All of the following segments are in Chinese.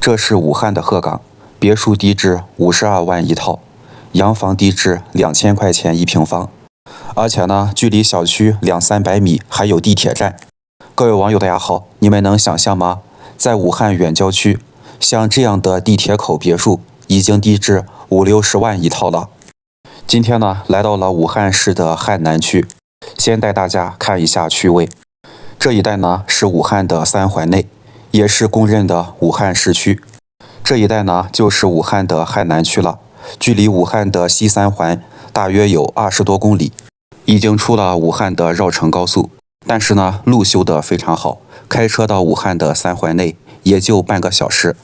这是武汉的鹤岗，别墅低至52万一套，洋房低至2000块钱一平方，而且呢，距离小区200-300米还有地铁站。各位网友大家好，你们能想象吗？在武汉远郊区，像这样的地铁口别墅已经低至50-60万一套了。今天呢，来到了武汉市的汉南区，先带大家看一下区位。这一带呢是武汉的三环内，也是公认的武汉市区。这一带呢就是武汉的汉南区了，距离武汉的西三环大约有20多公里，已经出了武汉的绕城高速，但是呢路修得非常好，开车到武汉的三环内也就半个小时。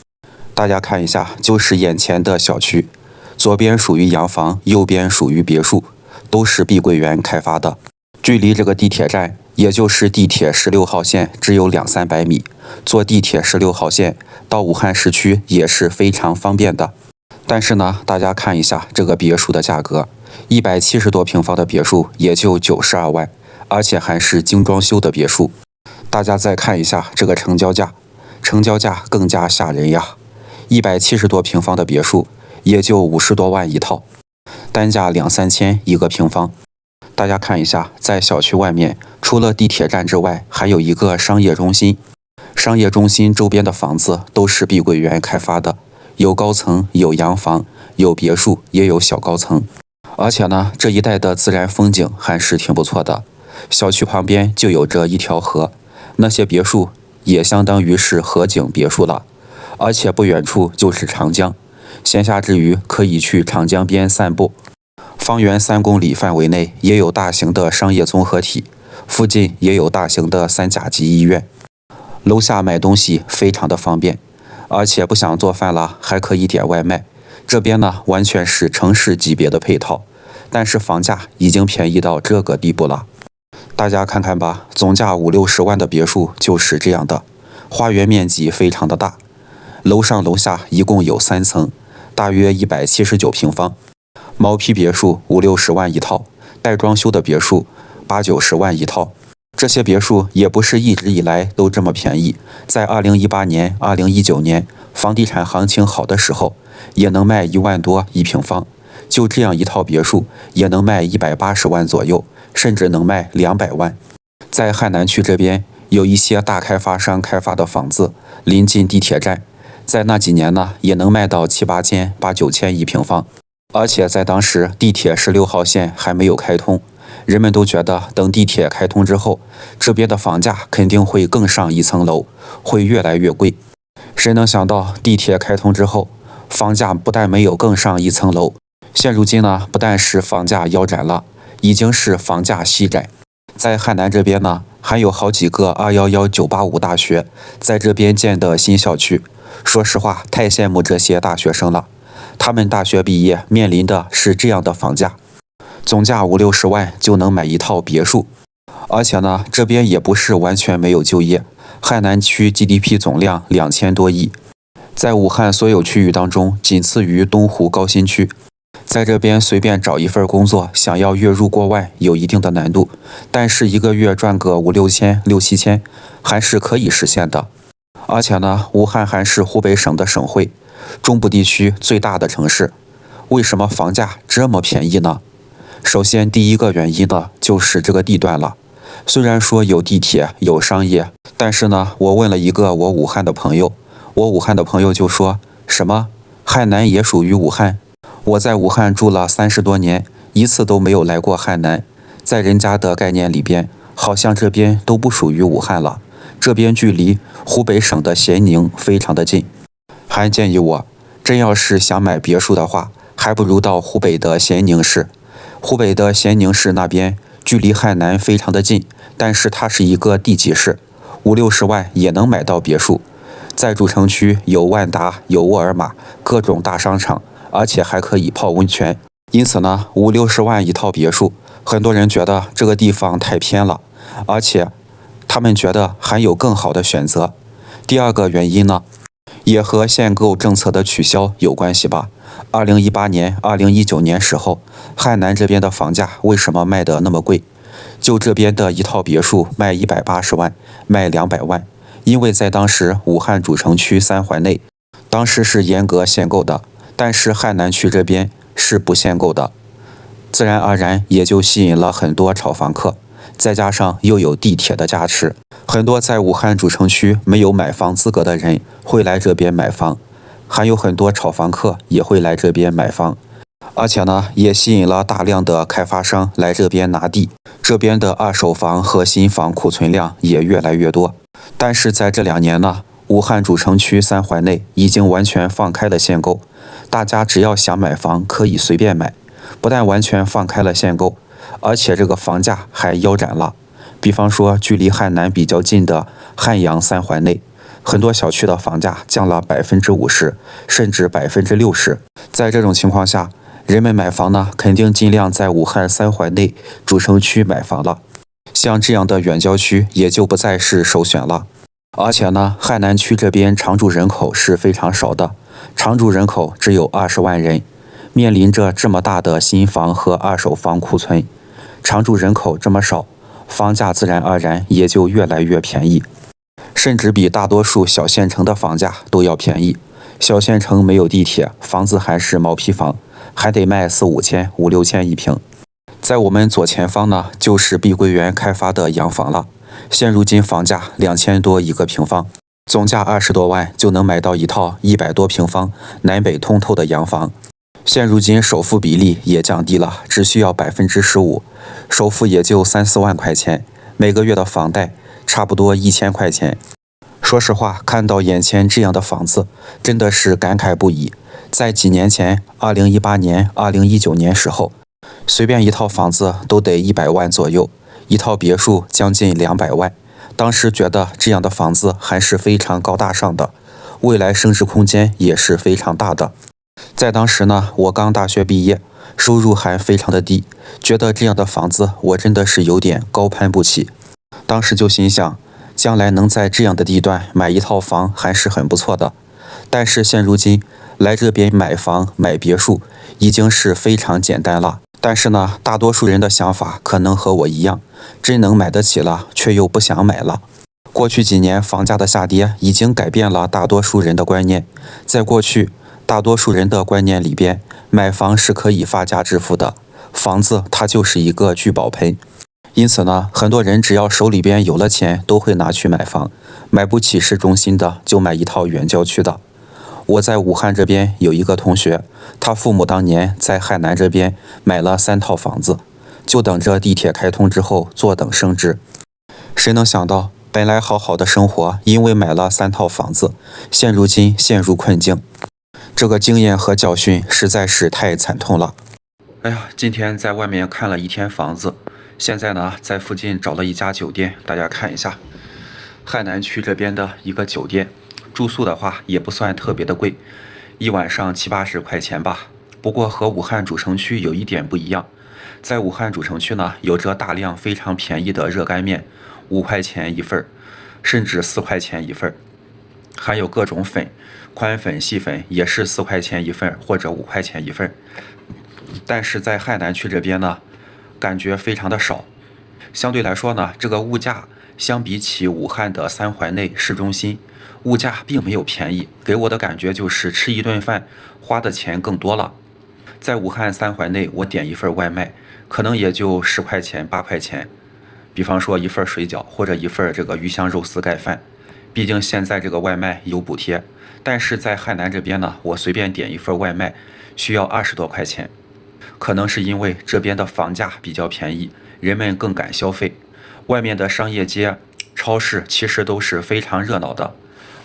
大家看一下，就是眼前的小区，左边属于洋房，右边属于别墅，都是碧桂园开发的。距离这个地铁站，也就是地铁16号线，只有200-300米。坐地铁16号线到武汉市区也是非常方便的。但是呢，大家看一下这个别墅的价格，170多平方的别墅也就92万，而且还是精装修的别墅。大家再看一下这个成交价，成交价更加吓人呀！170多平方的别墅也就50多万一套，单价2-3千一个平方。大家看一下，在小区外面，除了地铁站之外，还有一个商业中心。商业中心周边的房子都是碧桂园开发的，有高层，有洋房，有别墅，也有小高层。而且呢，这一带的自然风景还是挺不错的。小区旁边就有着一条河，那些别墅也相当于是河景别墅了。而且不远处就是长江，闲暇之余可以去长江边散步。方圆3公里范围内也有大型的商业综合体，附近也有大型的3甲级医院。楼下买东西非常的方便，而且不想做饭了还可以点外卖。这边呢完全是城市级别的配套，但是房价已经便宜到这个地步了。大家看看吧，总价50-60万的别墅就是这样的，花园面积非常的大，楼上楼下一共有3层，大约179平方。毛坯别墅50-60万一套，带装修的别墅80-90万一套。这些别墅也不是一直以来都这么便宜，在2018年、2019年房地产行情好的时候，也能卖1万多一平方。就这样一套别墅也能卖180万左右，甚至能卖200万。在汉南区这边，有一些大开发商开发的房子临近地铁站，在那几年呢，也能卖到7-8千、8-9千一平方。而且在当时地铁16号线还没有开通，人们都觉得等地铁开通之后，这边的房价肯定会更上一层楼，会越来越贵。谁能想到地铁开通之后，房价不但没有更上一层楼，现如今呢，不但是房价腰斩了，已经是房价膝斩。在汉南这边呢，还有好几个211、985大学在这边建的新校区。说实话，太羡慕这些大学生了。他们大学毕业面临的是这样的房价，总价50-60万就能买一套别墅。而且呢，这边也不是完全没有就业，汉南区 GDP 总量2000多亿，在武汉所有区域当中仅次于东湖高新区。在这边随便找一份工作，想要月入过万有一定的难度，但是一个月赚个5-6千、6-7千还是可以实现的。而且呢，武汉还是湖北省的省会，中部地区最大的城市。为什么房价这么便宜呢？首先第一个原因呢，就是这个地段了。虽然说有地铁有商业，但是呢，我问了一个我武汉的朋友，就说什么汉南也属于武汉？我在武汉住了30多年，一次都没有来过汉南。在人家的概念里边，好像这边都不属于武汉了。这边距离湖北省的咸宁非常的近，还建议我，真要是想买别墅的话，还不如到湖北的咸宁市。湖北的咸宁市那边距离汉南非常的近，但是它是一个地级市，50-60万也能买到别墅。在主城区有万达，有沃尔玛，各种大商场，而且还可以泡温泉。因此呢，50-60万一套别墅，很多人觉得这个地方太偏了，而且他们觉得还有更好的选择。第二个原因呢，也和限购政策的取消有关系吧。2018年、2019年时候，汉南这边的房价为什么卖得那么贵？就这边的一套别墅卖180万，卖200万，因为在当时武汉主城区3环内当时是严格限购的，但是汉南区这边是不限购的，自然而然也就吸引了很多炒房客，再加上又有地铁的加持，很多在武汉主城区没有买房资格的人会来这边买房，还有很多炒房客也会来这边买房，而且呢，也吸引了大量的开发商来这边拿地，这边的二手房和新房库存量也越来越多。但是在这2年呢，武汉主城区3环内已经完全放开了限购，大家只要想买房可以随便买，不但完全放开了限购，而且这个房价还腰斩了。比方说，距离汉南比较近的汉阳3环内，很多小区的房价降了50%，甚至60%。在这种情况下，人们买房呢，肯定尽量在武汉3环内主城区买房了，像这样的远郊区也就不再是首选了。而且呢，汉南区这边常住人口是非常少的，常住人口只有20万人，面临着这么大的新房和二手房库存，常住人口这么少，房价自然而然也就越来越便宜，甚至比大多数小县城的房价都要便宜。小县城没有地铁，房子还是毛坯房，还得卖4、5千、5、6千一平。在我们左前方呢，就是碧桂园开发的洋房了。现如今房价2000多一个平方，总价20多万就能买到一套100多平方、南北通透的洋房。现如今首付比例也降低了，只需要15%，首付也就3、4万块钱，每个月的房贷差不多1000块钱。说实话，看到眼前这样的房子，真的是感慨不已。在几年前，2018年、2019年时候，随便一套房子都得100万左右，一套别墅将近200万。当时觉得这样的房子还是非常高大上的，未来升值空间也是非常大的。在当时呢，我刚大学毕业，收入还非常的低，觉得这样的房子我真的是有点高攀不起。当时就心想，将来能在这样的地段买一套房还是很不错的。但是现如今来这边买房买别墅已经是非常简单了。但是呢，大多数人的想法可能和我一样，真能买得起了，却又不想买了。过去几年房价的下跌已经改变了大多数人的观念。在过去，大多数人的观念里边，买房是可以发家致富的，房子它就是一个聚宝盆。因此呢，很多人只要手里边有了钱，都会拿去买房。买不起市中心的，就买一套远郊区的。我在武汉这边有一个同学，他父母当年在汉南这边买了3套房子，就等着地铁开通之后坐等升值。谁能想到，本来好好的生活，因为买了3套房子，现如今陷入困境。这个经验和教训实在是太惨痛了。哎呀，今天在外面看了一天房子，现在呢在附近找了一家酒店，大家看一下，汉南区这边的一个酒店。住宿的话也不算特别的贵，一晚上70、80块钱吧。不过和武汉主城区有一点不一样，在武汉主城区呢，有着大量非常便宜的热干面，5块钱一份，甚至4块钱一份，还有各种粉，宽粉、细粉也是4块钱一份或者5块钱一份。但是在汉南区这边呢，感觉非常的少。相对来说呢，这个物价相比起武汉的3环内市中心，物价并没有便宜，给我的感觉就是吃一顿饭花的钱更多了。在武汉3环内，我点一份外卖，可能也就10块钱、8块钱。比方说一份水饺或者一份这个鱼香肉丝盖饭，毕竟现在这个外卖有补贴。但是在汉南这边呢，我随便点一份外卖需要20多块钱，可能是因为这边的房价比较便宜，人们更敢消费。外面的商业街、超市其实都是非常热闹的。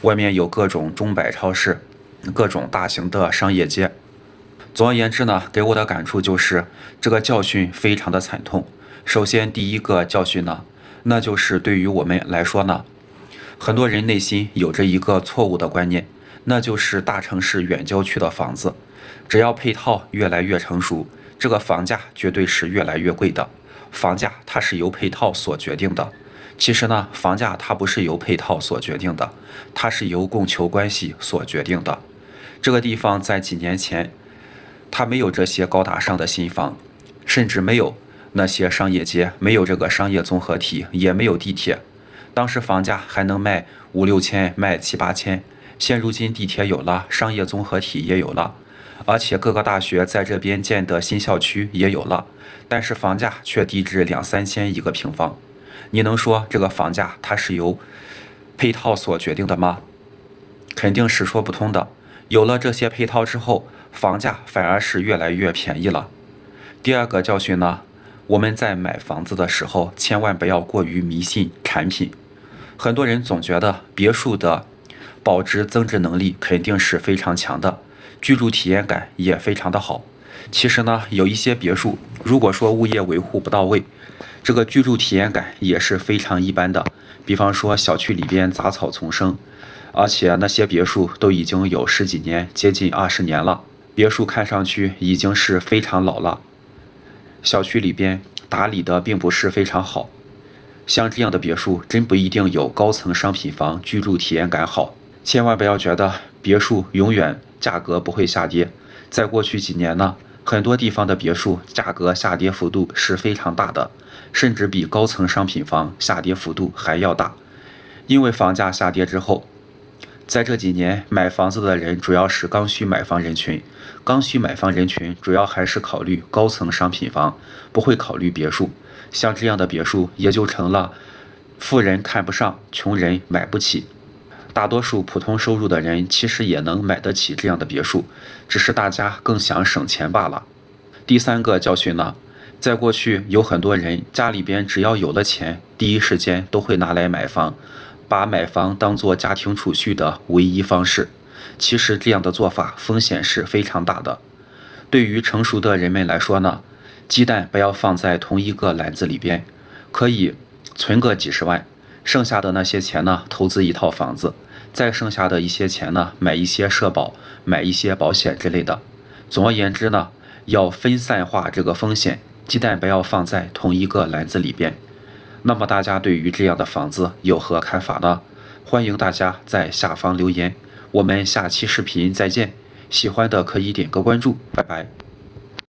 外面有各种中百超市，各种大型的商业街。总而言之呢，给我的感触就是这个教训非常的惨痛。首先第一个教训呢，那就是对于我们来说呢，很多人内心有着一个错误的观念，那就是大城市远郊区的房子，只要配套越来越成熟，这个房价绝对是越来越贵的。房价它是由配套所决定的。其实呢，房价它不是由配套所决定的，它是由供求关系所决定的。这个地方在几年前，它没有这些高大上的新房，甚至没有那些商业街，没有这个商业综合体，也没有地铁。当时房价还能卖5、6千，卖7、8千。现如今地铁有了，商业综合体也有了，而且各个大学在这边建的新校区也有了，但是房价却低至2、3千一个平方。你能说这个房价它是由配套所决定的吗？肯定是说不通的。有了这些配套之后，房价反而是越来越便宜了。第二个教训呢，我们在买房子的时候，千万不要过于迷信产品。很多人总觉得别墅的保值增值能力肯定是非常强的，居住体验感也非常的好。其实呢，有一些别墅，如果说物业维护不到位，这个居住体验感也是非常一般的。比方说小区里边杂草丛生，而且那些别墅都已经有10几年，接近20年了，别墅看上去已经是非常老了。小区里边打理的并不是非常好，像这样的别墅真不一定有高层商品房居住体验感好。千万不要觉得别墅永远价格不会下跌，在过去几年呢，很多地方的别墅价格下跌幅度是非常大的，甚至比高层商品房下跌幅度还要大。因为房价下跌之后，在这几年买房子的人主要是刚需买房人群，刚需买房人群主要还是考虑高层商品房，不会考虑别墅。像这样的别墅也就成了富人看不上，穷人买不起。大多数普通收入的人其实也能买得起这样的别墅，只是大家更想省钱罢了。第三个教训呢，在过去有很多人家里边只要有了钱，第一时间都会拿来买房，把买房当作家庭储蓄的唯一方式。其实这样的做法风险是非常大的。对于成熟的人们来说呢，鸡蛋不要放在同一个篮子里边，可以存个几十万，剩下的那些钱呢，投资一套房子，再剩下的一些钱呢，买一些社保，买一些保险之类的。总而言之呢，要分散化这个风险，鸡蛋不要放在同一个篮子里边。那么大家对于这样的房子有何看法呢？欢迎大家在下方留言，我们下期视频再见。喜欢的可以点个关注，拜拜。